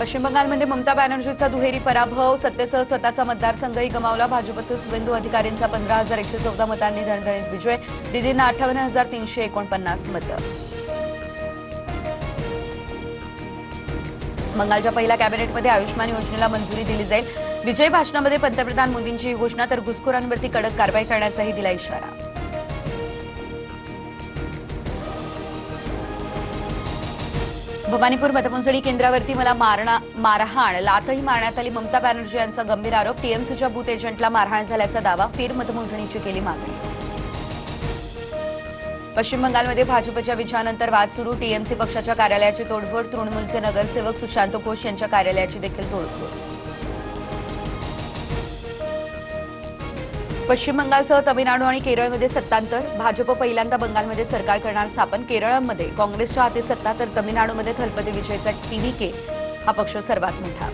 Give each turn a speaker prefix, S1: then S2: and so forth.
S1: पश्चिम बंगालमध्ये ममता बॅनर्जीचा दुहेरी पराभव, सत्तेसह स्वतःचा मतदारसंघही गमावला. भाजपचे सुवेंदू अधिकारींचा 15,114 मतांनी धणधणीत विजय. दिदींना 58,349 मतं. बंगालच्या पहिल्या कॅबिनेटमध्ये आयुष्मान योजनेला मंजुरी दिली जाईल. विजयी भाषणामध्ये पंतप्रधान मोदींची ही घोषणा, तर घुसखोरांवरती कडक कारवाई करण्याचाही दिला इशारा. भवानीपूर मतमोजणी केंद्रावरती मला मारहाण, लाथही मारण्यात आली. ममता बॅनर्जी यांचा गंभीर आरोप. टीएमसीच्या बूथ एजंटला मारहाण झाल्याचा दावा. फेरमतमोजणीची केली मागणी. पश्चिम बंगालमध्ये भाजपच्या विजयानंतर वाद सुरू. टीएमसी पक्षाच्या कार्यालयाची तोडफोड. तृणमूलचे नगरसेवक सुशांत घोष यांच्या कार्यालयाची देखील तोडफोड. पश्चिम बंगालसह तमिळनाडू आणि केरळमध्ये सत्तांतर. भाजप पहिल्यांदा बंगालमध्ये सरकार करणार स्थापन. केरळमध्ये काँग्रेसच्या हाती सत्ता, तर तमिळनाडूमध्ये थलपती विजयचा टीव्हीके हा पक्ष सर्वात मोठा.